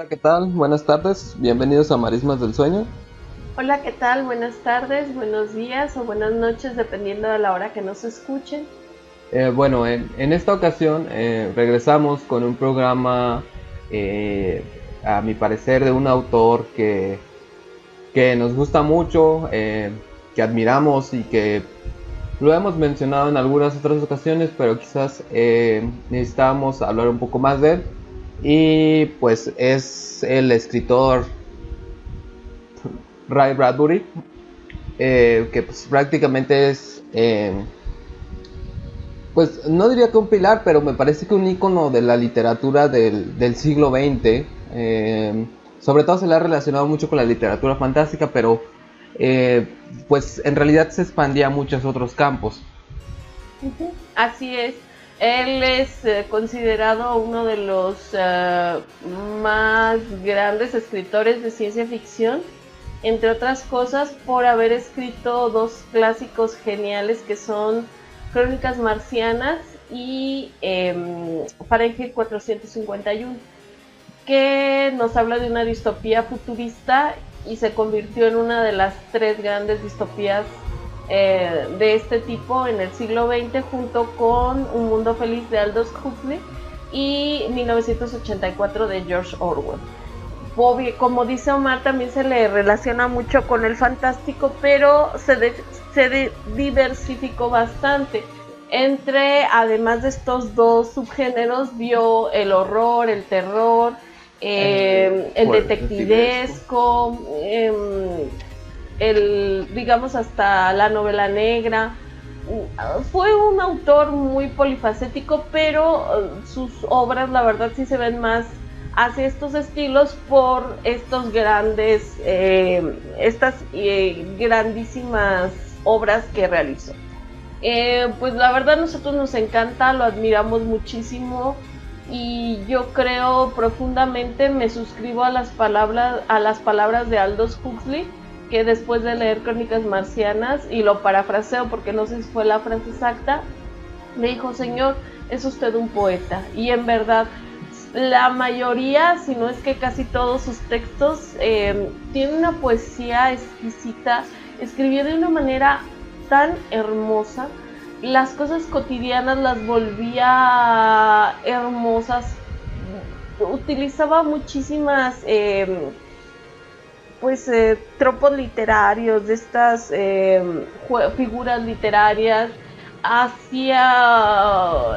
¿qué tal? Buenas tardes, bienvenidos a Marismas del Sueño. Hola, ¿qué tal? Buenas tardes, buenos días o buenas noches, dependiendo de la hora que nos escuchen. En esta ocasión regresamos con un programa, a mi parecer, de un autor que nos gusta mucho, que admiramos y que lo hemos mencionado en algunas otras ocasiones, pero quizás necesitamos hablar un poco más de él. Y pues es el escritor Ray Bradbury, que pues prácticamente es, pues no diría que un pilar, pero me parece que un icono de la literatura del siglo XX. Sobre todo se le ha relacionado mucho con la literatura fantástica, pero eh, pues en realidad se expandía a muchos otros campos. Así es, él es considerado uno de los más grandes escritores de ciencia ficción, entre otras cosas por haber escrito dos clásicos geniales que son Crónicas Marcianas y Fahrenheit 451, que nos habla de una distopía futurista y se convirtió en una de las tres grandes distopías de este tipo en el siglo XX, junto con Un Mundo Feliz de Aldous Huxley y 1984 de George Orwell. Como dice Omar, también se le relaciona mucho con el fantástico, pero se diversificó bastante. Además de estos dos subgéneros, vio el horror, el terror, el detectivesco, digamos hasta la novela negra. Fue un autor muy polifacético, pero sus obras la verdad sí se ven más hacia estos estilos por estas grandísimas obras que realizó. Pues la verdad a nosotros nos encanta, lo admiramos muchísimo y yo creo profundamente, me suscribo a las palabras de Aldous Huxley, que después de leer Crónicas Marcianas, y lo parafraseo porque no sé si fue la frase exacta, le dijo: señor, es usted un poeta. Y en verdad, la mayoría, si no es que casi todos sus textos, tienen una poesía exquisita, escribió de una manera tan hermosa, las cosas cotidianas las volvía hermosas, utilizaba muchísimas tropos literarios, de estas figuras literarias, hacía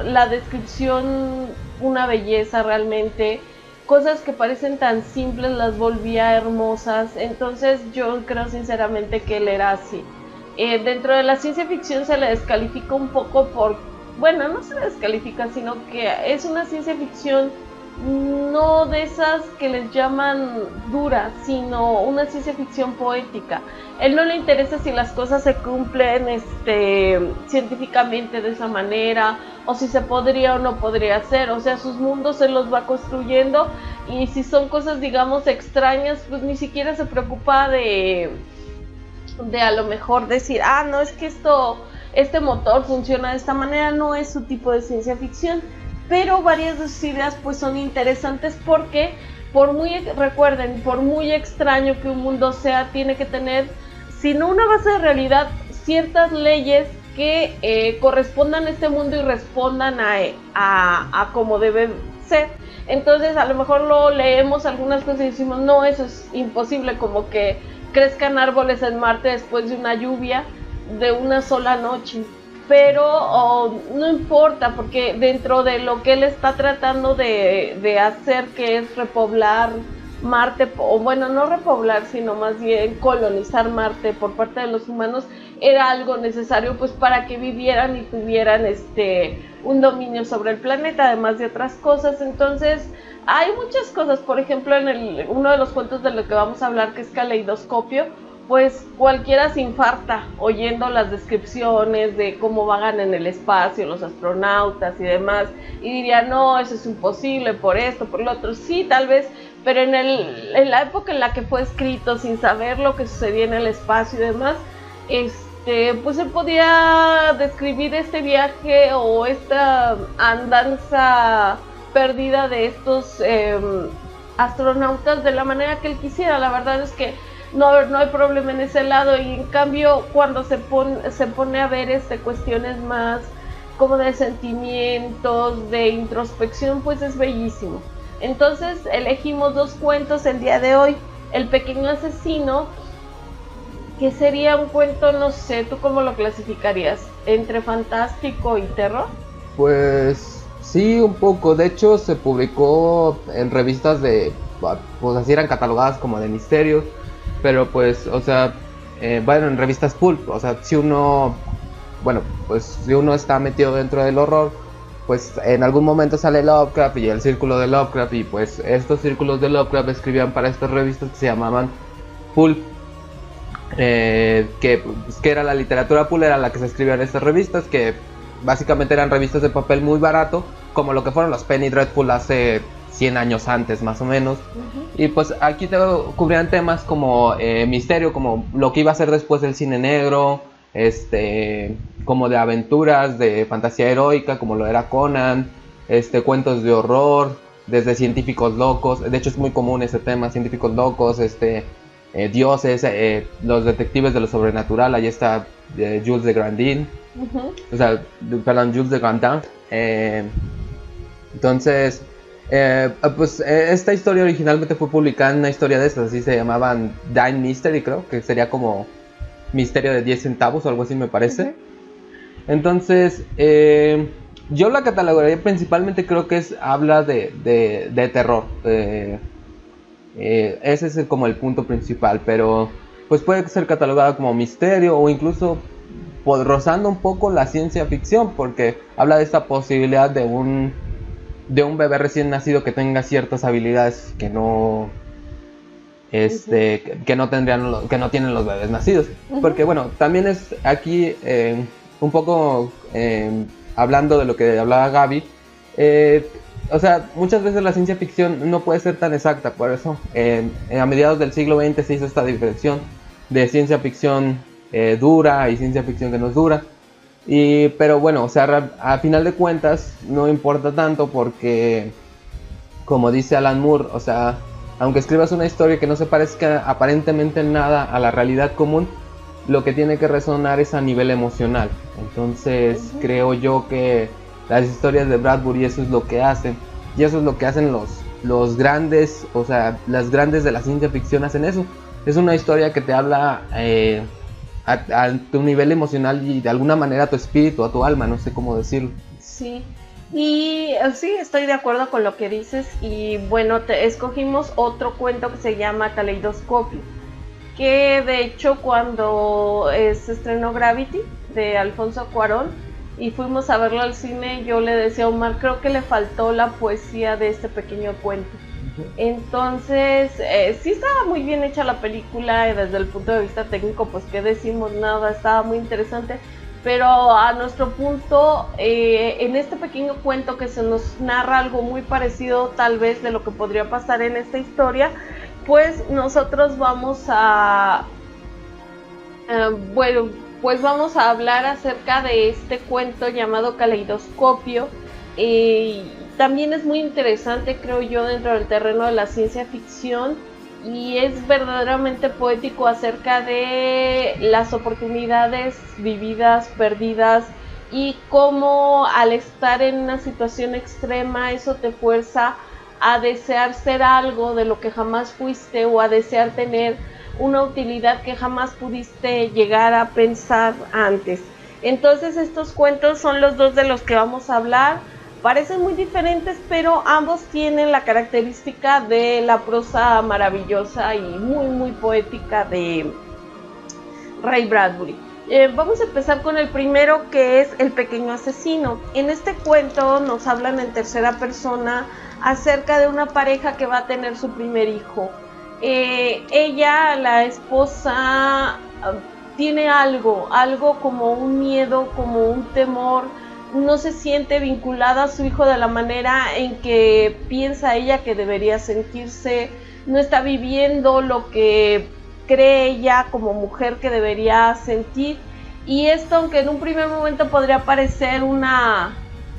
la descripción una belleza realmente, cosas que parecen tan simples las volvía hermosas. Entonces yo creo sinceramente que él era así. Dentro de la ciencia ficción se le descalifica un poco bueno, no se le descalifica, sino que es una ciencia ficción no de esas que les llaman duras, sino una ciencia ficción poética. Él no le interesa si las cosas se cumplen científicamente de esa manera, o si se podría o no podría hacer. O sea, sus mundos se los va construyendo, y si son cosas, digamos, extrañas, pues ni siquiera se preocupa de a lo mejor decir: no, es que este motor funciona de esta manera. No es su tipo de ciencia ficción, pero varias de sus ideas pues son interesantes, porque recuerden, por muy extraño que un mundo sea, tiene que tener, si no una base de realidad, ciertas leyes que correspondan a este mundo y respondan a como debe ser. Entonces a lo mejor lo leemos algunas cosas y decimos: no, eso es imposible, como que crezcan árboles en Marte después de una lluvia de una sola noche. Pero no importa, porque dentro de lo que él está tratando de hacer, que es repoblar Marte, o bueno, no repoblar, sino más bien colonizar Marte por parte de los humanos, era algo necesario pues para que vivieran y tuvieran un dominio sobre el planeta, además de otras cosas. Entonces hay muchas cosas. Por ejemplo, en uno de los cuentos de lo que vamos a hablar, que es Caleidoscopio, pues cualquiera se infarta oyendo las descripciones de cómo vagan en el espacio los astronautas y demás, y diría: no, eso es imposible por esto, por lo otro. Sí, tal vez, pero en la época en la que fue escrito, sin saber lo que sucedía en el espacio y demás, pues él podía describir este viaje o esta andanza perdida de estos astronautas de la manera que él quisiera. La verdad es que no hay problema en ese lado, y en cambio cuando se pone a ver cuestiones más como de sentimientos, de introspección, pues es bellísimo. Entonces elegimos 2 cuentos el día de hoy. El pequeño asesino, que sería un cuento, no sé, ¿tú cómo lo clasificarías? ¿Entre fantástico y terror? Pues sí, un poco. De hecho, se publicó en revistas pues así eran catalogadas como de misterios, pero pues, o sea, bueno, en revistas pulp. O sea, si uno está metido dentro del horror, pues en algún momento sale Lovecraft y el círculo de Lovecraft, y pues estos círculos de Lovecraft escribían para estas revistas que se llamaban pulp. Que era la literatura pulp, era la que se escribía en estas revistas, que básicamente eran revistas de papel muy barato, como lo que fueron los Penny Dreadful hace 100 años antes más o menos. Y pues aquí cubrían temas como misterio, como lo que iba a ser después del cine negro, como de aventuras, de fantasía heroica, como lo era Conan, cuentos de horror, desde científicos locos. De hecho es muy común ese tema, científicos locos, dioses, los detectives de lo sobrenatural. Ahí está Jules de Grandin, Jules de Grandin. Entonces, pues esta historia originalmente fue publicada en una historia de estas, así se llamaban Dime Mystery, creo, que sería como misterio de 10 centavos o algo así, me parece. Entonces, yo la catalogaría principalmente, creo que habla de terror. Ese es como el punto principal, pero pues puede ser catalogada como misterio, o incluso rozando un poco la ciencia ficción, porque habla de esta posibilidad de un bebé recién nacido que tenga ciertas habilidades que no que no tienen los bebés nacidos. Porque bueno, también es aquí un poco hablando de lo que hablaba Gaby. O sea, muchas veces la ciencia ficción no puede ser tan exacta. Por eso a mediados del siglo XX se hizo esta diferenciación de ciencia ficción dura y ciencia ficción que no es dura. Pero bueno, o sea, a final de cuentas no importa tanto, porque como dice Alan Moore, o sea, aunque escribas una historia que no se parezca aparentemente en nada a la realidad común, lo que tiene que resonar es a nivel emocional. Entonces creo yo que las historias de Bradbury eso es lo que hacen, y eso es lo que hacen los grandes, o sea, las grandes de la ciencia ficción hacen eso. Es una historia que te habla a tu nivel emocional y de alguna manera a tu espíritu, a tu alma, no sé cómo decirlo. Sí, y sí, estoy de acuerdo con lo que dices. Y bueno, escogimos otro cuento que se llama Caleidoscopio, que de hecho cuando se estrenó Gravity de Alfonso Cuarón y fuimos a verlo al cine, yo le decía a Omar, creo que le faltó la poesía de este pequeño cuento. Entonces, sí estaba muy bien hecha la película, y desde el punto de vista técnico, pues qué decimos, nada, estaba muy interesante. Pero a nuestro punto, en este pequeño cuento que se nos narra algo muy parecido tal vez de lo que podría pasar en esta historia, pues nosotros vamos a vamos a hablar acerca de este cuento llamado Caleidoscopio. También es muy interesante, creo yo, dentro del terreno de la ciencia ficción, y es verdaderamente poético acerca de las oportunidades vividas, perdidas, y cómo al estar en una situación extrema eso te fuerza a desear ser algo de lo que jamás fuiste, o a desear tener una utilidad que jamás pudiste llegar a pensar antes. Entonces estos cuentos son los 2 de los que vamos a hablar. Parecen muy diferentes, pero ambos tienen la característica de la prosa maravillosa y muy muy poética de Ray Bradbury. Vamos a empezar con el primero, que es El pequeño asesino. En este cuento nos hablan en tercera persona acerca de una pareja que va a tener su primer hijo. Ella, la esposa, tiene algo como un miedo, como un temor. No se siente vinculada a su hijo de la manera en que piensa ella que debería sentirse. No está viviendo lo que cree ella como mujer que debería sentir. Y esto, aunque en un primer momento podría parecer una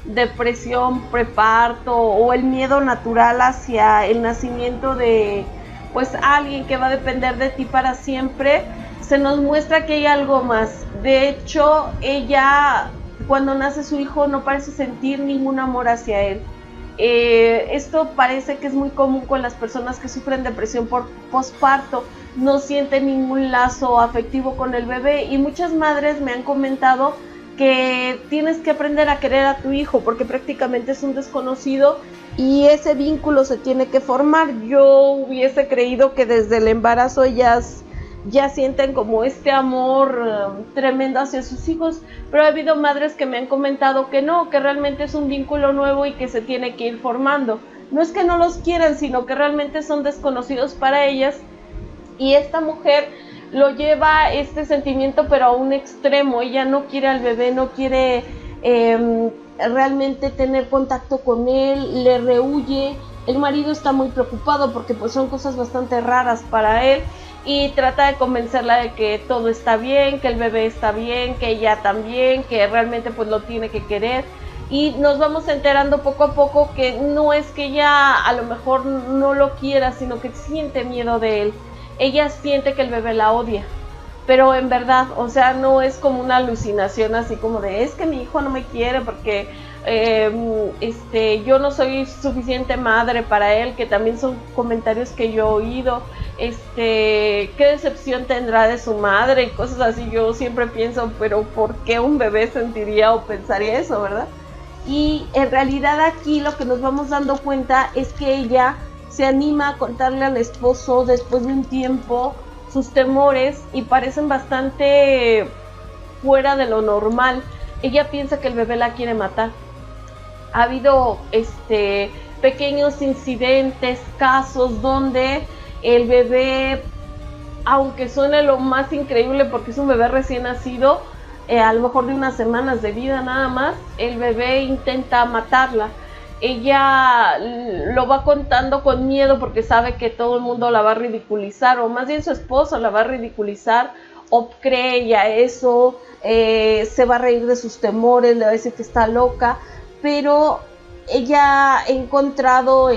depresión preparto o el miedo natural hacia el nacimiento de pues alguien que va a depender de ti para siempre, se nos muestra que hay algo más. De hecho, ella cuando nace su hijo no parece sentir ningún amor hacia él. Esto parece que es muy común con las personas que sufren depresión por posparto, no sienten ningún lazo afectivo con el bebé, y muchas madres me han comentado que tienes que aprender a querer a tu hijo porque prácticamente es un desconocido y ese vínculo se tiene que formar. Yo hubiese creído que desde el embarazo ellas ya sienten como este amor tremendo hacia sus hijos, pero ha habido madres que me han comentado que no, que realmente es un vínculo nuevo y que se tiene que ir formando. No es que no los quieran, sino que realmente son desconocidos para ellas, y esta mujer lo lleva este sentimiento pero a un extremo. Ella no quiere al bebé, no quiere realmente tener contacto con él, le rehuye. El marido está muy preocupado porque pues son cosas bastante raras para él, y trata de convencerla de que todo está bien, que el bebé está bien, que ella también, que realmente pues lo tiene que querer. Y nos vamos enterando poco a poco que no es que ella a lo mejor no lo quiera, sino que siente miedo de él. Ella siente que el bebé la odia, pero en verdad, o sea, no es como una alucinación así como de es que mi hijo no me quiere porque yo no soy suficiente madre para él, que también son comentarios que yo he oído. Qué decepción tendrá de su madre y cosas así. Yo siempre pienso, pero ¿por qué un bebé sentiría o pensaría eso, verdad? Y en realidad aquí lo que nos vamos dando cuenta es que ella se anima a contarle al esposo después de un tiempo sus temores, y parecen bastante fuera de lo normal. Ella piensa que el bebé la quiere matar. Ha habido pequeños incidentes, casos donde el bebé, aunque suene lo más increíble porque es un bebé recién nacido, a lo mejor de unas semanas de vida nada más, el bebé intenta matarla. Ella lo va contando con miedo porque sabe que todo el mundo la va a ridiculizar, o más bien su esposo la va a ridiculizar, o cree ella eso, se va a reír de sus temores, le va a decir que está loca, pero ella ha encontrado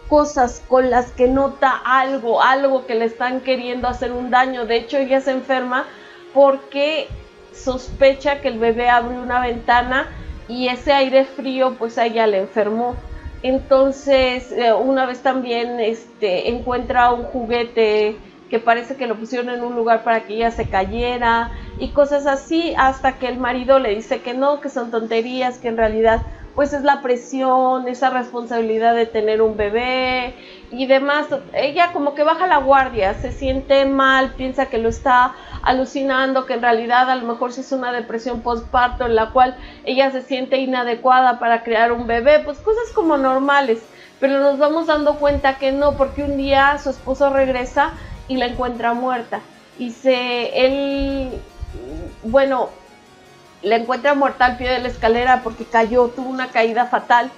cosas con las que nota algo que le están queriendo hacer un daño. De hecho, ella se enferma porque sospecha que el bebé abrió una ventana y ese aire frío pues a ella le enfermó. Entonces una vez también encuentra un juguete que parece que lo pusieron en un lugar para que ella se cayera y cosas así, hasta que el marido le dice que no, que son tonterías, que en realidad pues es la presión, esa responsabilidad de tener un bebé y demás. Ella como que baja la guardia, se siente mal, piensa que lo está alucinando, que en realidad a lo mejor sí es una depresión postparto en la cual ella se siente inadecuada para crear un bebé, pues cosas como normales, pero nos vamos dando cuenta que no, porque un día su esposo regresa y la encuentra muerta, y la encuentra muerta al pie de la escalera porque cayó, tuvo una caída fatal,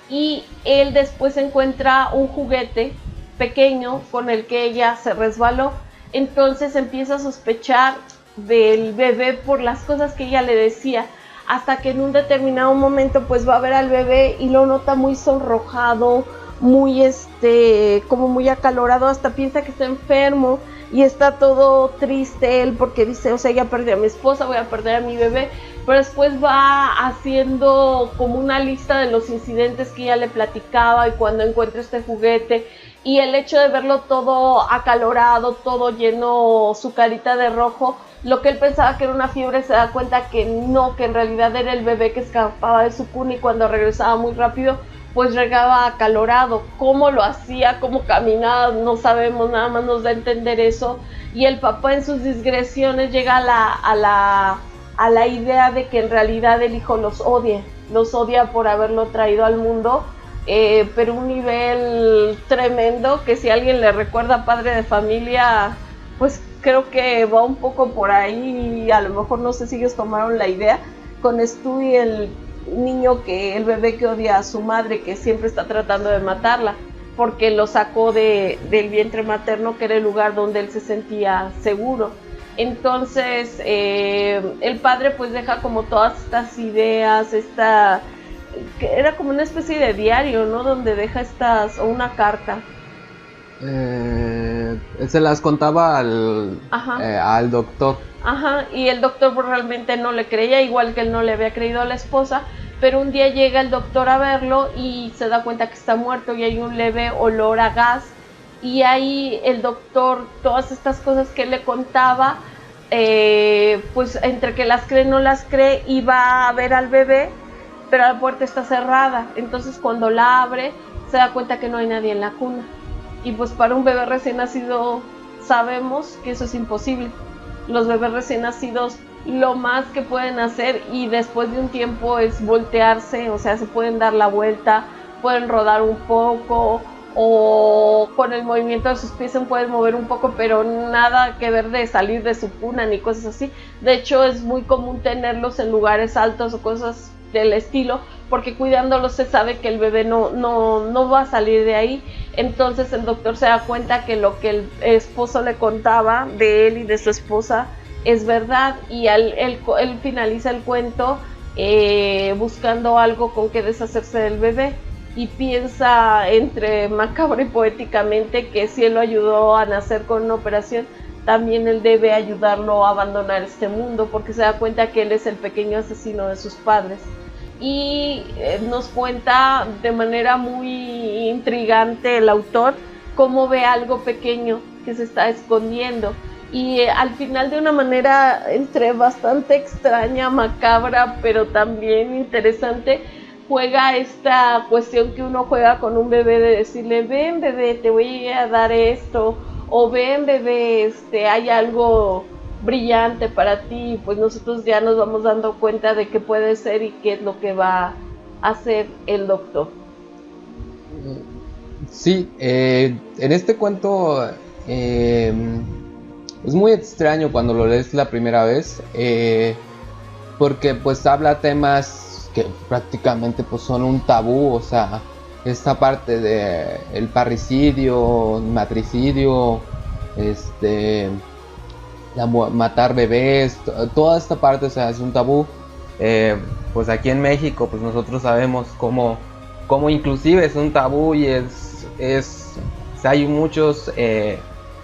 y él después encuentra un juguete pequeño con el que ella se resbaló. Entonces empieza a sospechar del bebé por las cosas que ella le decía, hasta que en un determinado momento pues va a ver al bebé y lo nota muy sonrojado, muy como muy acalorado, hasta piensa que está enfermo y está todo triste él porque dice, o sea, ya perdí a mi esposa, voy a perder a mi bebé, pero después va haciendo como una lista de los incidentes que ella le platicaba, y cuando encuentra este juguete y el hecho de verlo todo acalorado, todo lleno, su carita de rojo, lo que él pensaba que era una fiebre, se da cuenta que no, que en realidad era el bebé que escapaba de su cuna, y cuando regresaba muy rápido pues llegaba acalorado. Cómo lo hacía, cómo caminaba, no sabemos, nada más nos da a entender eso. Y el papá en sus digresiones llega a la idea de que en realidad el hijo los odia por haberlo traído al mundo, pero un nivel tremendo que si alguien le recuerda Padre de Familia, pues creo que va un poco por ahí, y a lo mejor no sé si ellos tomaron la idea con Stu y el el bebé que odia a su madre, que siempre está tratando de matarla, porque lo sacó del vientre materno, que era el lugar donde él se sentía seguro. Entonces el padre pues deja como todas estas ideas, que era como una especie de diario, ¿no? Donde deja o una carta. Se las contaba al doctor. Ajá, y el doctor pues realmente no le creía, igual que él no le había creído a la esposa, pero un día llega el doctor a verlo y se da cuenta que está muerto y hay un leve olor a gas, y ahí el doctor, todas estas cosas que le contaba, pues entre que las cree no las cree, y va a ver al bebé, pero la puerta está cerrada. Entonces cuando la abre se da cuenta que no hay nadie en la cuna, y pues para un bebé recién nacido sabemos que eso es imposible. Los bebés recién nacidos lo más que pueden hacer, y después de un tiempo, es voltearse, o sea, se pueden dar la vuelta, pueden rodar un poco, o con el movimiento de sus pies se pueden mover un poco, pero nada que ver de salir de su cuna ni cosas así. De hecho, es muy común tenerlos en lugares altos o cosas del estilo, porque cuidándolos se sabe que el bebé no va a salir de ahí. Entonces el doctor se da cuenta que lo que el esposo le contaba de él y de su esposa es verdad, y él finaliza el cuento buscando algo con que deshacerse del bebé, y piensa entre macabro y poéticamente que si él lo ayudó a nacer con una operación, también él debe ayudarlo a abandonar este mundo, porque se da cuenta que él es el pequeño asesino de sus padres. Y nos cuenta de manera muy intrigante el autor cómo ve algo pequeño que se está escondiendo, y al final, de una manera entre bastante extraña, macabra, pero también interesante, juega esta cuestión que uno juega con un bebé, de decirle: ven bebé, te voy a dar esto, o ven bebé, hay algo brillante para ti. Pues nosotros ya nos vamos dando cuenta de qué puede ser y qué es lo que va a hacer el doctor. Sí, en este cuento es muy extraño cuando lo lees la primera vez, porque pues habla temas que prácticamente pues son un tabú, o sea, esta parte de el parricidio, matricidio, matar bebés, toda esta parte, o sea, es un tabú. Pues aquí en México pues nosotros sabemos cómo inclusive es un tabú, y o sea, hay muchos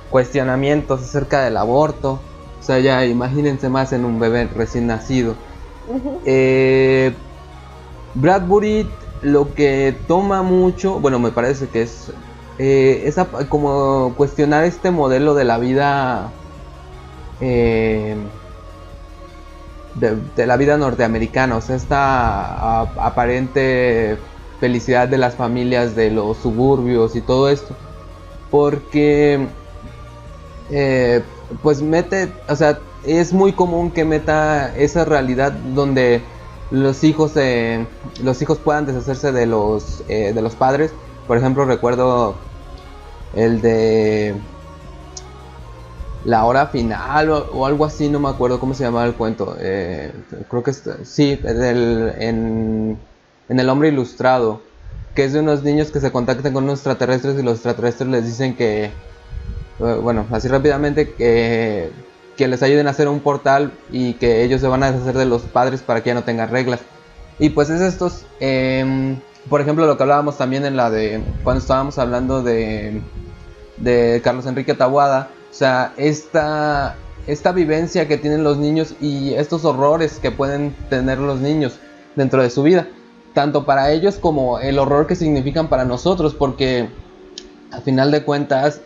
cuestionamientos acerca del aborto. O sea, ya imagínense más en un bebé recién nacido. Uh-huh. Bradbury lo que toma mucho, bueno, me parece que es como cuestionar este modelo de la vida, de la vida norteamericana, o sea, esta aparente felicidad de las familias de los suburbios y todo esto, porque pues o sea, es muy común que meta esa realidad donde los hijos puedan deshacerse de los padres. Por ejemplo, recuerdo el de La Hora Final o algo así, no me acuerdo cómo se llamaba el cuento. Creo que sí, en El Hombre Ilustrado, que es de unos niños que se contactan con unos extraterrestres, y los extraterrestres les dicen que, bueno, así rápidamente, que les ayuden a hacer un portal, y que ellos se van a deshacer de los padres para que ya no tengan reglas. Y pues es estos, por ejemplo, lo que hablábamos también en cuando estábamos hablando de Carlos Enrique Taboada, o sea, esta vivencia que tienen los niños y estos horrores que pueden tener los niños dentro de su vida, tanto para ellos como el horror que significan para nosotros, porque a final de cuentas,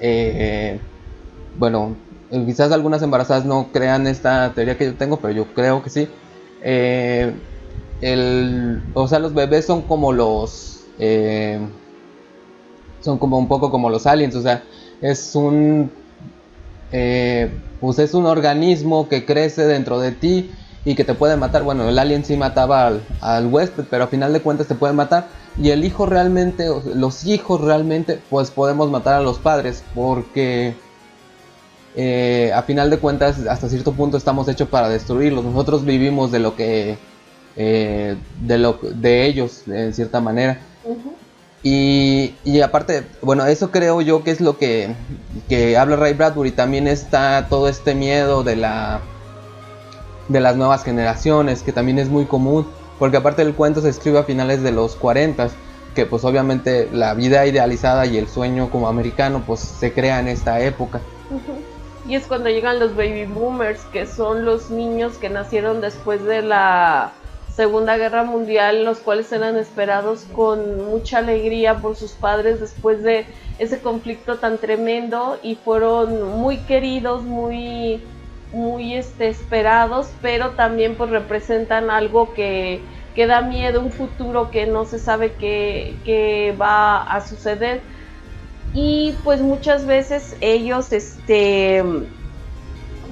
bueno, quizás algunas embarazadas no crean esta teoría que yo tengo, pero yo creo que sí. O sea, los bebés son como son como un poco como los aliens, o sea, pues es un organismo que crece dentro de ti y que te puede matar. Bueno, el alien sí mataba al huésped, pero a final de cuentas te puede matar. Y los hijos realmente, pues podemos matar a los padres, porque a final de cuentas hasta cierto punto estamos hechos para destruirlos. Nosotros vivimos de ellos en cierta manera. Uh-huh. Y aparte, bueno, eso creo yo que es lo que habla Ray Bradbury. También está todo este miedo de las nuevas generaciones, que también es muy común, porque aparte el cuento se escribe a finales de los 40, que pues obviamente la vida idealizada y el sueño como americano pues se crea en esta época. Y es cuando llegan los baby boomers, que son los niños que nacieron después de la Segunda Guerra Mundial, los cuales eran esperados con mucha alegría por sus padres después de ese conflicto tan tremendo, y fueron muy queridos, muy esperados, pero también pues representan algo que da miedo, un futuro que no se sabe qué va a suceder. Y pues muchas veces ellos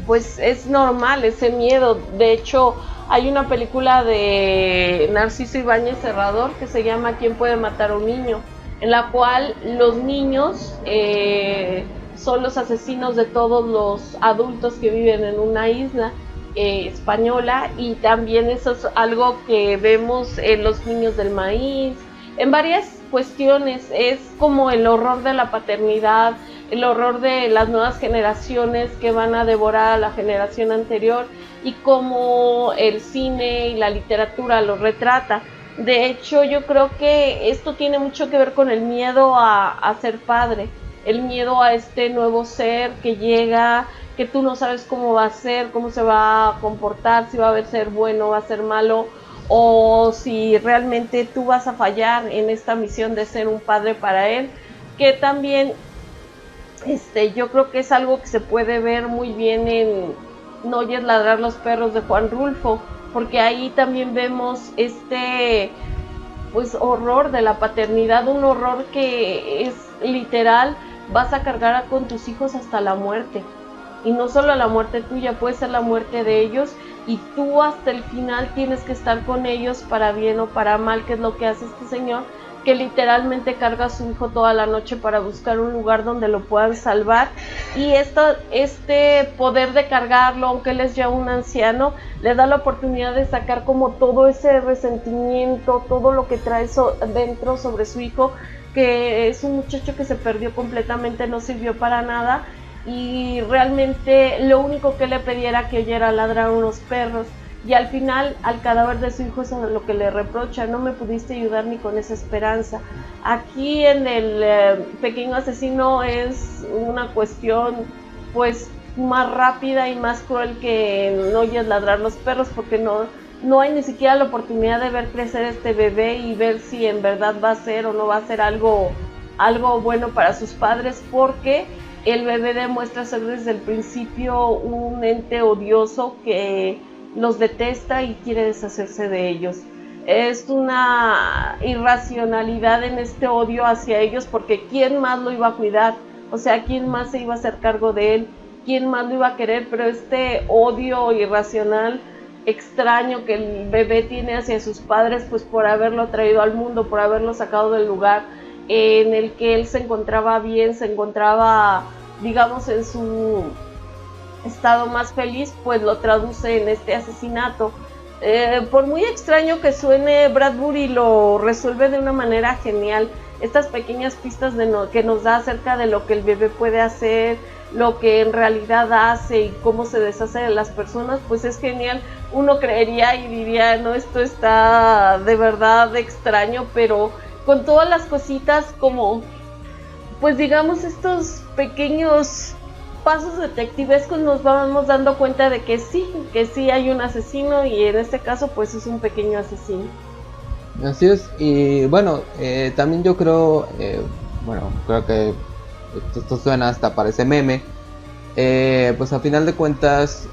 pues es normal ese miedo. De hecho, hay una película de Narciso Ibáñez Serrador que se llama ¿Quién puede matar a un niño?, en la cual los niños son los asesinos de todos los adultos que viven en una isla española. Y también eso es algo que vemos en Los Niños del Maíz, en varias cuestiones. Es como el horror de la paternidad, el horror de las nuevas generaciones que van a devorar a la generación anterior, y cómo el cine y la literatura lo retrata. De hecho, yo creo que esto tiene mucho que ver con el miedo a ser padre, el miedo a este nuevo ser que llega, que tú no sabes cómo va a ser, cómo se va a comportar, si va a ser bueno, va a ser malo, o si realmente tú vas a fallar en esta misión de ser un padre para él, que también yo creo que es algo que se puede ver muy bien en No oyes ladrar los perros de Juan Rulfo, porque ahí también vemos pues horror de la paternidad, un horror que es literal, vas a cargar con tus hijos hasta la muerte, y no solo la muerte tuya, puede ser la muerte de ellos, y tú hasta el final tienes que estar con ellos para bien o para mal, que es lo que hace este señor, que literalmente carga a su hijo toda la noche para buscar un lugar donde lo puedan salvar. Y este poder de cargarlo, aunque él es ya un anciano, le da la oportunidad de sacar como todo ese resentimiento, todo lo que trae dentro sobre su hijo, que es un muchacho que se perdió completamente, no sirvió para nada, y realmente lo único que le pedía era que oyera ladrar unos perros. Y al final, al cadáver de su hijo es lo que le reprocha: no me pudiste ayudar ni con esa esperanza. Aquí en el Pequeño Asesino es una cuestión pues más rápida y más cruel que No oyes ladrar los perros, porque no hay ni siquiera la oportunidad de ver crecer este bebé y ver si en verdad va a ser o no va a ser algo bueno para sus padres, porque el bebé demuestra ser desde el principio un ente odioso que los detesta y quiere deshacerse de ellos. Es una irracionalidad en este odio hacia ellos, porque ¿quién más lo iba a cuidar? O sea, ¿quién más se iba a hacer cargo de él? ¿Quién más lo iba a querer? Pero este odio irracional, extraño, que el bebé tiene hacia sus padres, pues por haberlo traído al mundo, por haberlo sacado del lugar en el que él se encontraba bien, se encontraba, digamos, en su estado más feliz, pues lo traduce en este asesinato. Por muy extraño que suene, Bradbury lo resuelve de una manera genial. Estas pequeñas pistas que nos da acerca de lo que el bebé puede hacer, lo que en realidad hace y cómo se deshace de las personas, pues es genial. Uno creería y diría, no, esto está de verdad extraño, pero con todas las cositas como, pues digamos, estos pequeños pasos detectivescos, nos vamos dando cuenta de que sí hay un asesino, y en este caso pues es un pequeño asesino. Así es. Y bueno, también yo creo, creo que esto suena, hasta parece meme, pues a final de cuentas,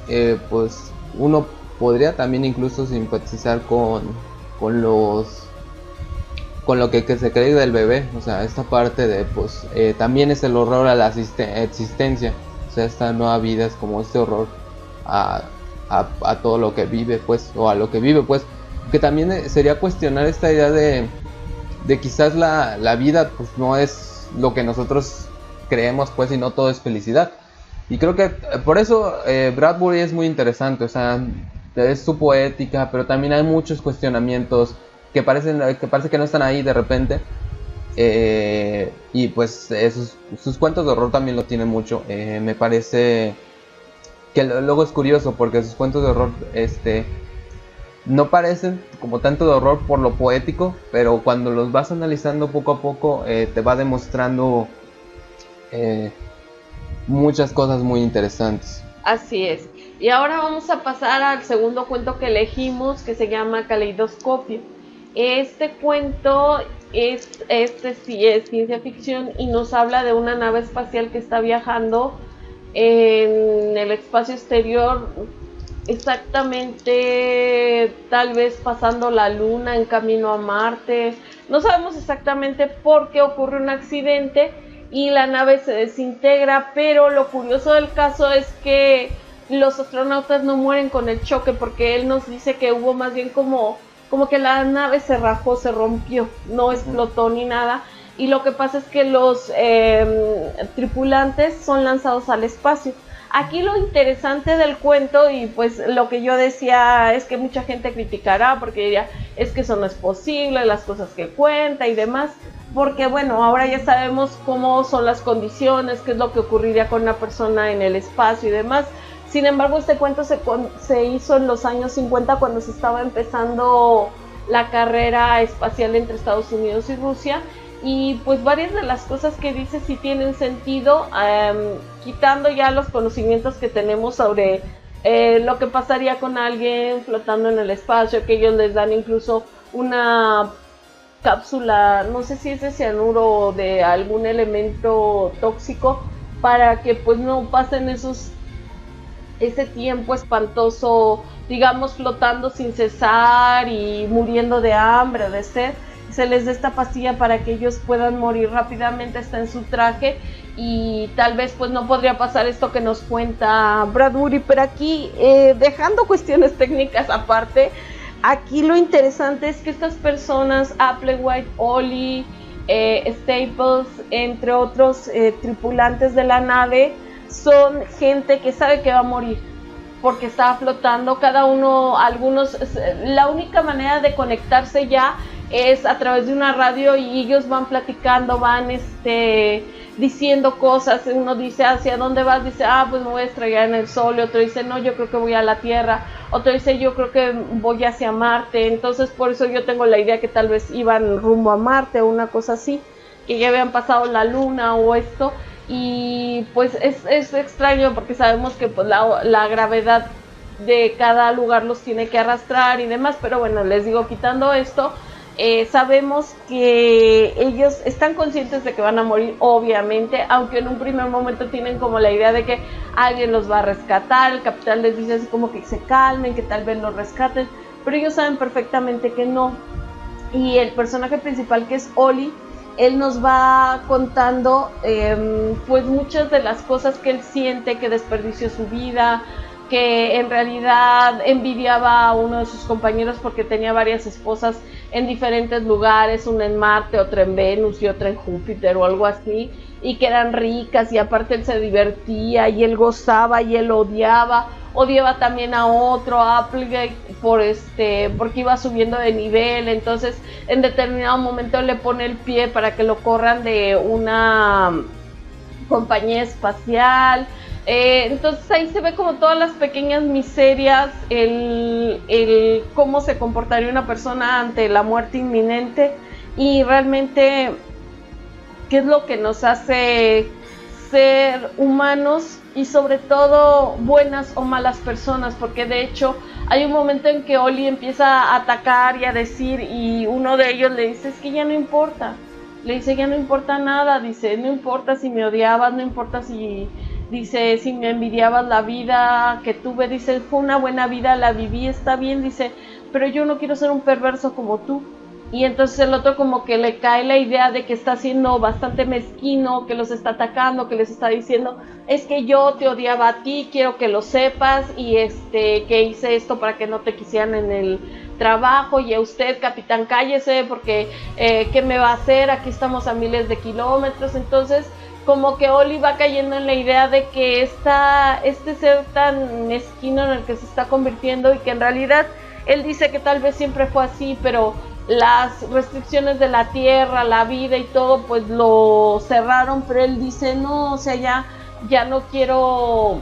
pues uno podría también incluso simpatizar con lo que se cree del bebé. O sea, esta parte de pues también es el horror a la existencia. O sea, esta nueva vida es como este horror a todo lo que vive, pues, o a lo que vive, pues, que también sería cuestionar esta idea de quizás la vida, pues, no es lo que nosotros creemos, pues, y no todo es felicidad. Y creo que por eso Bradbury es muy interesante. O sea, es su poética, pero también hay muchos cuestionamientos que parece que no están ahí de repente, Y pues sus cuentos de horror también lo tienen mucho. Me parece que luego es curioso porque sus cuentos de horror no parecen como tanto de horror por lo poético, pero cuando los vas analizando poco a poco te va demostrando muchas cosas muy interesantes. Así es. Y ahora vamos a pasar al segundo cuento que elegimos, que se llama Caleidoscopio. Este cuento sí es ciencia ficción y nos habla de una nave espacial que está viajando en el espacio exterior, exactamente tal vez pasando la luna en camino a Marte. No sabemos exactamente por qué ocurre un accidente y la nave se desintegra, pero lo curioso del caso es que los astronautas no mueren con el choque, porque él nos dice que hubo más bien como que la nave se rajó, se rompió, no explotó ni nada, y lo que pasa es que los tripulantes son lanzados al espacio. Aquí lo interesante del cuento, y pues lo que yo decía es que mucha gente criticará porque diría, es que eso no es posible, las cosas que cuenta y demás, porque bueno, ahora ya sabemos cómo son las condiciones, qué es lo que ocurriría con una persona en el espacio y demás. Sin embargo, este cuento se hizo en los años 50, cuando se estaba empezando la carrera espacial entre Estados Unidos y Rusia, y pues varias de las cosas que dice sí tienen sentido, quitando ya los conocimientos que tenemos sobre lo que pasaría con alguien flotando en el espacio, que ellos les dan incluso una cápsula, no sé si es de cianuro o de algún elemento tóxico, para que pues no pasen ese tiempo espantoso, digamos, flotando sin cesar y muriendo de hambre o de sed. Se les da esta pastilla para que ellos puedan morir rápidamente, está en su traje, y tal vez pues no podría pasar esto que nos cuenta Bradbury, pero aquí, dejando cuestiones técnicas aparte, aquí lo interesante es que estas personas, Applewhite, Ollie, Staples, entre otros tripulantes de la nave, son gente que sabe que va a morir porque está flotando. Cada uno, algunos, la única manera de conectarse ya es a través de una radio, y ellos van platicando, van diciendo cosas. Uno dice, ¿hacia dónde vas? Dice, pues me voy a estrellar en el sol. Y otro dice, no, yo creo que voy a la Tierra. Otro dice, yo creo que voy hacia Marte. Entonces por eso yo tengo la idea que tal vez iban rumbo a Marte o una cosa así, que ya habían pasado la luna o esto. Y pues es extraño porque sabemos que pues la gravedad de cada lugar los tiene que arrastrar y demás, pero bueno, les digo, quitando esto, sabemos que ellos están conscientes de que van a morir, obviamente, aunque en un primer momento tienen como la idea de que alguien los va a rescatar. El capitán les dice así como que se calmen, que tal vez los rescaten, pero ellos saben perfectamente que no. Y el personaje principal, que es Ollie, él nos va contando pues muchas de las cosas que él siente, que desperdició su vida, que en realidad envidiaba a uno de sus compañeros porque tenía varias esposas en diferentes lugares, una en Marte, otra en Venus y otra en Júpiter o algo así, y que eran ricas, y aparte él se divertía y él gozaba, y él odiaba también a otro, a Applegate, porque iba subiendo de nivel. Entonces en determinado momento le pone el pie para que lo corran de una compañía espacial. Entonces ahí se ve como todas las pequeñas miserias, el cómo se comportaría una persona ante la muerte inminente, y realmente qué es lo que nos hace ser humanos, y sobre todo buenas o malas personas, porque de hecho hay un momento en que Ollie empieza a atacar y a decir, y uno de ellos le dice, es que ya no importa, le dice, ya no importa nada, dice, no importa si me odiabas, no importa si, dice, si me envidiabas la vida que tuve, dice, fue una buena vida, la viví, está bien, dice, pero yo no quiero ser un perverso como tú. Y entonces el otro como que le cae la idea de que está siendo bastante mezquino, que los está atacando, que les está diciendo, es que yo te odiaba a ti, quiero que lo sepas, y que hice esto para que no te quisieran en el trabajo, y a usted, capitán, cállese, porque ¿qué me va a hacer? Aquí estamos a miles de kilómetros. Entonces como que Ollie va cayendo en la idea de que este ser tan mezquino en el que se está convirtiendo, y que en realidad él dice que tal vez siempre fue así, pero las restricciones de la tierra, la vida y todo, pues lo cerraron, pero él dice, no, o sea, ya no quiero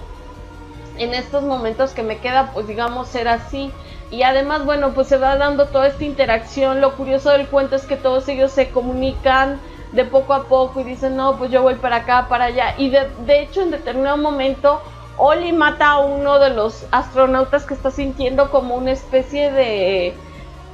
en estos momentos que me queda, pues digamos, ser así. Y además, bueno, pues se va dando toda esta interacción. Lo curioso del cuento es que todos ellos se comunican de poco a poco y dicen, no, pues yo voy para acá, para allá. Y de hecho, en determinado momento, Oli mata a uno de los astronautas que está sintiendo como una especie de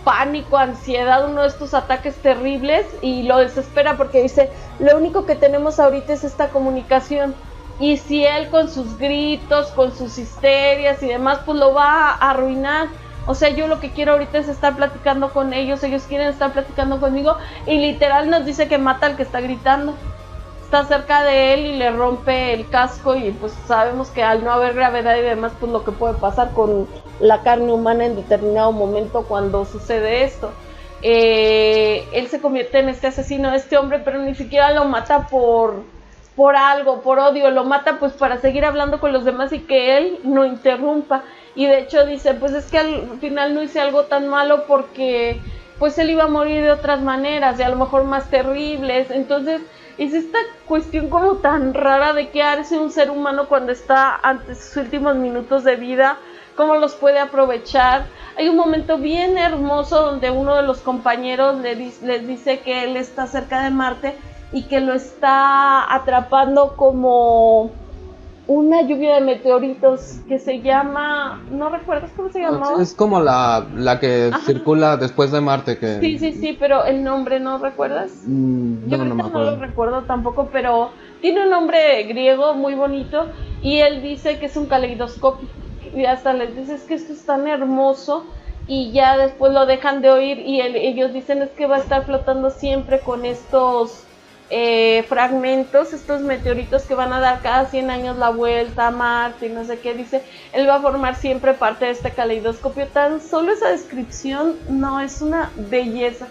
pánico, ansiedad, uno de estos ataques terribles, y lo desespera porque dice, lo único que tenemos ahorita es esta comunicación. Y si él con sus gritos, con sus histerias y demás, pues lo va a arruinar. O sea, yo lo que quiero ahorita es estar platicando con ellos, ellos quieren estar platicando conmigo, y literal nos dice que mata al que está gritando. Está cerca de él y le rompe el casco, y pues sabemos que al no haber gravedad y demás, pues lo que puede pasar con la carne humana en determinado momento cuando sucede esto. Él se convierte en este asesino de este hombre, pero ni siquiera lo mata por algo, por odio, lo mata pues para seguir hablando con los demás y que él no interrumpa. Y de hecho dice, pues es que al final no hice algo tan malo porque pues él iba a morir de otras maneras, y a lo mejor más terribles. Entonces es esta cuestión como tan rara de qué hace un ser humano cuando está ante sus últimos minutos de vida, cómo los puede aprovechar. Hay un momento bien hermoso donde uno de los compañeros les dice que él está cerca de Marte y que lo está atrapando como una lluvia de meteoritos que se llama, ¿no recuerdas cómo se llamaba? Es como la que circula después de Marte. Que... Sí, pero el nombre, ¿no recuerdas? Yo no me acuerdo. No lo recuerdo tampoco, pero tiene un nombre griego muy bonito, y él dice que es un caleidoscopio, y hasta les dice, es que esto es tan hermoso, y ya después lo dejan de oír, y ellos dicen, es que va a estar flotando siempre con estos fragmentos, estos meteoritos que van a dar cada 100 años la vuelta a Marte y no sé qué. Dice, él va a formar siempre parte de este caleidoscopio. Tan solo esa descripción, no, es una belleza.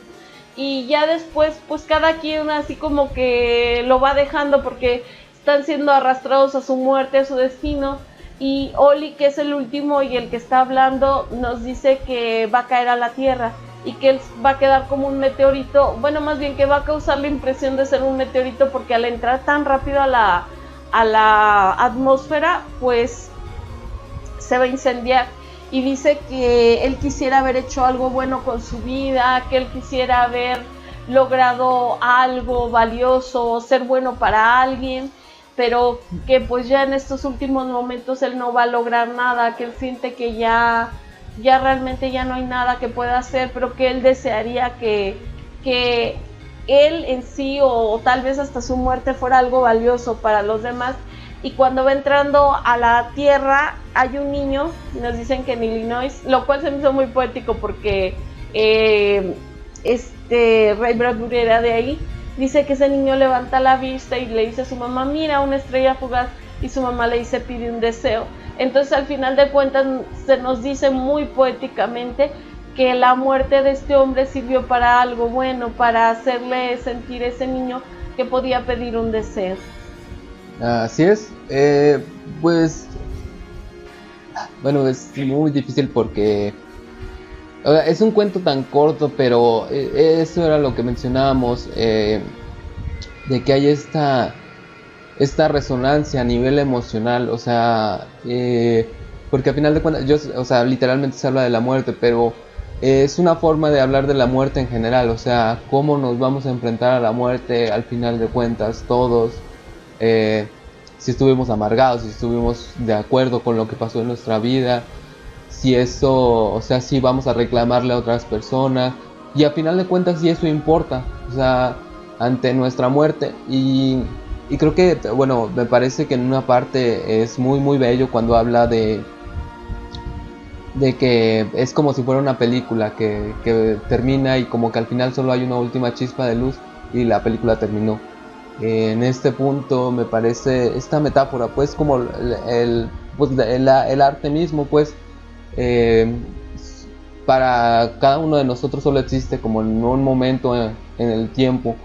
Y ya después, pues cada quien así como que lo va dejando porque están siendo arrastrados a su muerte, a su destino. Y Oli, que es el último y el que está hablando, nos dice que va a caer a la Tierra y que él va a quedar como un meteorito, bueno, más bien que va a causar la impresión de ser un meteorito, porque al entrar tan rápido a la atmósfera, pues se va a incendiar. Y dice que él quisiera haber hecho algo bueno con su vida, que él quisiera haber logrado algo valioso, ser bueno para alguien, pero que pues ya en estos últimos momentos él no va a lograr nada, que él siente que ya realmente ya no hay nada que pueda hacer, pero que él desearía que él en sí, o tal vez hasta su muerte, fuera algo valioso para los demás. Y cuando va entrando a la Tierra hay un niño, nos dicen que en Illinois, lo cual se me hizo muy poético porque Ray Bradbury era de ahí. Dice que ese niño levanta la vista y le dice a su mamá, mira, una estrella fugaz, y su mamá le dice, pide un deseo. Entonces al final de cuentas se nos dice muy poéticamente que la muerte de este hombre sirvió para algo bueno, para hacerle sentir a ese niño que podía pedir un deseo. Así es. Pues bueno, es muy difícil porque es un cuento tan corto, pero eso era lo que mencionábamos, de que hay esta resonancia a nivel emocional, o sea, porque al final de cuentas, o sea, literalmente se habla de la muerte, pero es una forma de hablar de la muerte en general, o sea, cómo nos vamos a enfrentar a la muerte al final de cuentas, todos, si estuvimos amargados, si estuvimos de acuerdo con lo que pasó en nuestra vida, si eso, o sea, si vamos a reclamarle a otras personas, y al final de cuentas si eso importa, o sea, ante nuestra muerte. Y creo que, bueno, me parece que en una parte es muy muy bello cuando habla de que es como si fuera una película que termina y como que al final solo hay una última chispa de luz y la película terminó. En este punto me parece esta metáfora, pues como el arte mismo, pues para cada uno de nosotros solo existe como en un momento en el tiempo.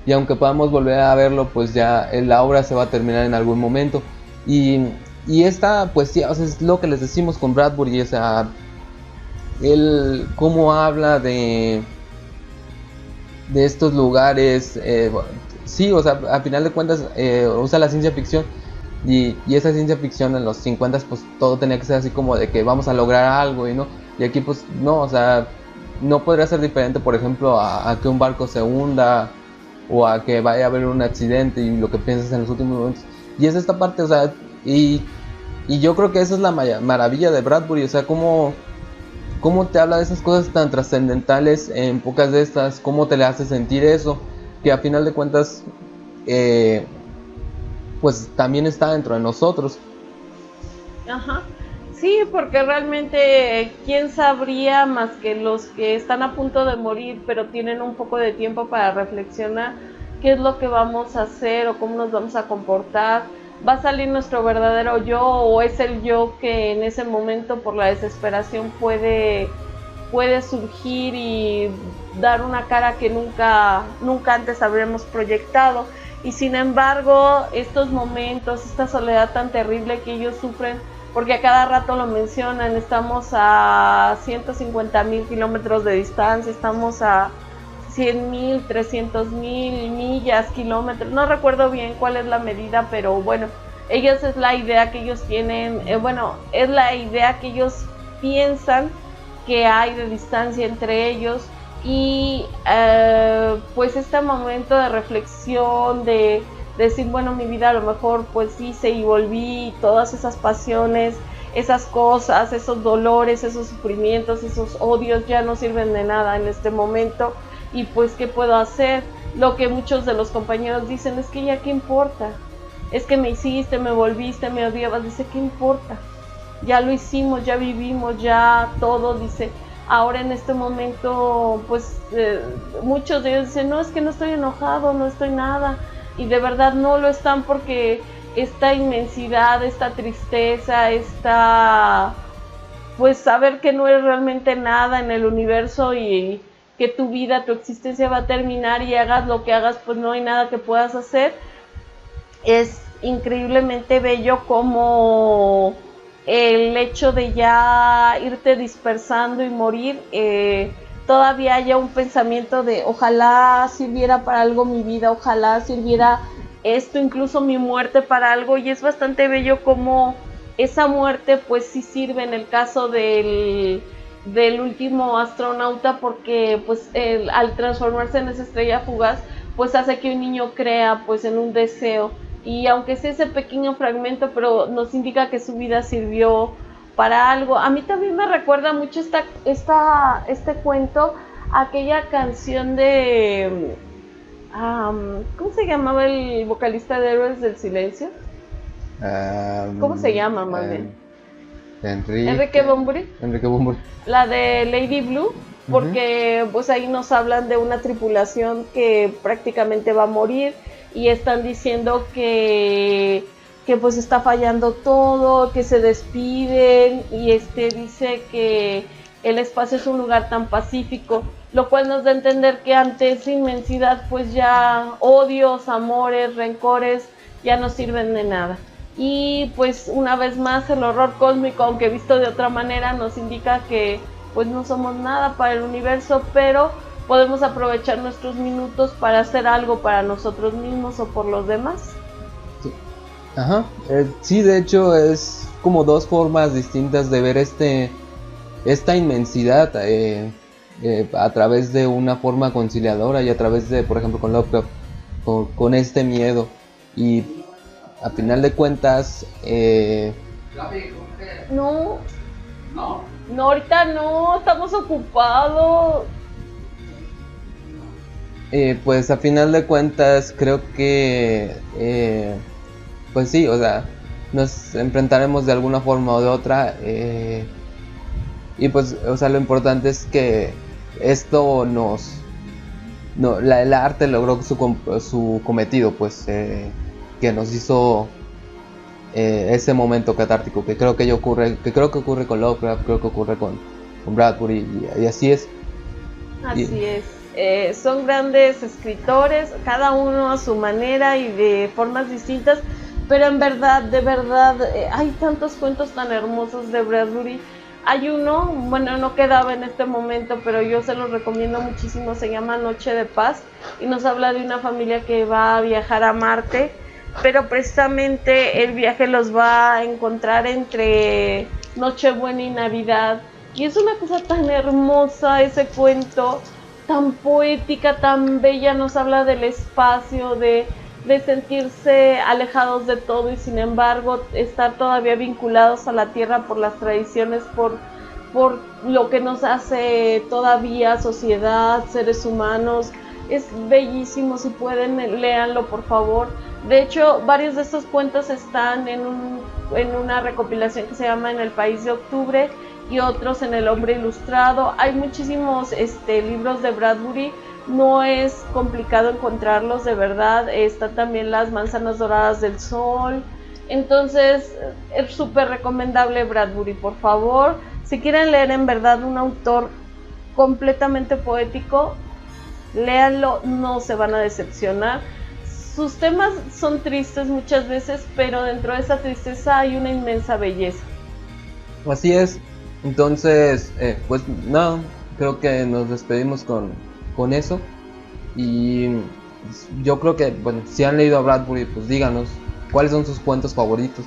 Y aunque podamos volver a verlo, pues ya la obra se va a terminar en algún momento. Y esta poesía, o sea, es lo que les decimos con Bradbury, o sea, él cómo habla de de estos lugares, sí, o sea, a final de cuentas usa la ciencia ficción y esa ciencia ficción en los 50 pues todo tenía que ser así como de que vamos a lograr algo y no, y aquí pues no, o sea, no podría ser diferente, por ejemplo, a que un barco se hunda o a que vaya a haber un accidente y lo que piensas en los últimos momentos. Y es esta parte, o sea, y yo creo que esa es la maravilla de Bradbury, o sea, cómo te habla de esas cosas tan trascendentales en pocas de estas, cómo te le hace sentir eso, que a final de cuentas, pues también está dentro de nosotros. Ajá. Sí, porque realmente, ¿quién sabría más que los que están a punto de morir, pero tienen un poco de tiempo para reflexionar qué es lo que vamos a hacer o cómo nos vamos a comportar? ¿Va a salir nuestro verdadero yo o es el yo que en ese momento por la desesperación puede surgir y dar una cara que nunca antes habríamos proyectado? Y sin embargo, estos momentos, esta soledad tan terrible que ellos sufren, porque a cada rato lo mencionan, estamos a 150,000 kilómetros de distancia, estamos a 100,000, 300,000 millas, kilómetros, no recuerdo bien cuál es la medida, pero bueno, ellos es la idea que ellos tienen, es la idea que ellos piensan que hay de distancia entre ellos. Y pues este momento de reflexión, de decir, bueno, mi vida a lo mejor pues hice y volví, todas esas pasiones, esas cosas, esos dolores, esos sufrimientos, esos odios ya no sirven de nada en este momento, y pues ¿qué puedo hacer? Lo que muchos de los compañeros dicen es que ya qué importa, es que me hiciste, me volviste, me odiabas, dice, ¿qué importa? Ya lo hicimos, ya vivimos, ya todo, dice. Ahora en este momento, pues muchos de ellos dicen, no, es que no estoy enojado, no estoy nada, y de verdad no lo están, porque esta inmensidad, esta tristeza, pues saber que no eres realmente nada en el universo y que tu vida, tu existencia va a terminar y hagas lo que hagas, pues no hay nada que puedas hacer. Es increíblemente bello como el hecho de ya irte dispersando y morir, todavía haya un pensamiento de ojalá sirviera para algo mi vida, ojalá sirviera esto, incluso mi muerte, para algo. Y es bastante bello como esa muerte pues sí sirve en el caso del último astronauta, porque pues al transformarse en esa estrella fugaz pues hace que un niño crea pues en un deseo, y aunque sea ese pequeño fragmento, pero nos indica que su vida sirvió para algo. A mí también me recuerda mucho este cuento, aquella canción de ¿cómo se llamaba el vocalista de Héroes del Silencio? ¿Cómo se llama, más bien? Enrique Bunbury. La de Lady Blue, porque pues ahí nos hablan de una tripulación que prácticamente va a morir, y están diciendo que pues está fallando todo, que se despiden, y dice que el espacio es un lugar tan pacífico, lo cual nos da a entender que ante esa inmensidad pues ya odios, amores, rencores ya no sirven de nada. Y pues una vez más el horror cósmico, aunque visto de otra manera, nos indica que pues no somos nada para el universo, pero podemos aprovechar nuestros minutos para hacer algo para nosotros mismos o por los demás. Sí, sí, de hecho es como dos formas distintas de ver esta inmensidad a través de una forma conciliadora y a través de, por ejemplo, con Lovecraft, con este miedo. Y a final de cuentas no, ahorita no, estamos ocupados. Pues a final de cuentas creo que pues sí, o sea, nos enfrentaremos de alguna forma o de otra, y pues, o sea, lo importante es que esto el arte logró su cometido, pues, que nos hizo ese momento catártico que creo que ocurre con Lovecraft, creo que ocurre con Bradbury, y así es. Así es. Son grandes escritores, cada uno a su manera y de formas distintas, pero en verdad, de verdad, hay tantos cuentos tan hermosos de Bradbury. Hay uno, bueno, no quedaba en este momento, pero yo se los recomiendo muchísimo, se llama Noche de Paz y nos habla de una familia que va a viajar a Marte, pero precisamente el viaje los va a encontrar entre Nochebuena y Navidad. Y es una cosa tan hermosa ese cuento, tan poética, tan bella, nos habla del espacio, de sentirse alejados de todo y sin embargo estar todavía vinculados a la tierra por las tradiciones, por lo que nos hace todavía sociedad, seres humanos. Es bellísimo, si pueden léanlo por favor. De hecho, varios de estos cuentos están en una recopilación que se llama En el País de Octubre y otros en El Hombre Ilustrado. Hay muchísimos libros de Bradbury, no es complicado encontrarlos, de verdad. Están también Las Manzanas Doradas del Sol. Entonces es súper recomendable Bradbury, por favor. Si quieren leer en verdad un autor completamente poético, léanlo, no se van a decepcionar. Sus temas son tristes muchas veces, pero dentro de esa tristeza hay una inmensa belleza. Así es. Entonces, pues nada, creo que nos despedimos con eso. Y yo creo que, bueno, si han leído a Bradbury, pues díganos cuáles son sus cuentos favoritos.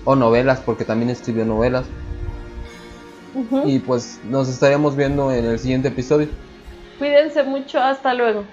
O novelas, porque también escribió novelas. Y pues nos estaremos viendo en el siguiente episodio. Cuídense mucho, hasta luego.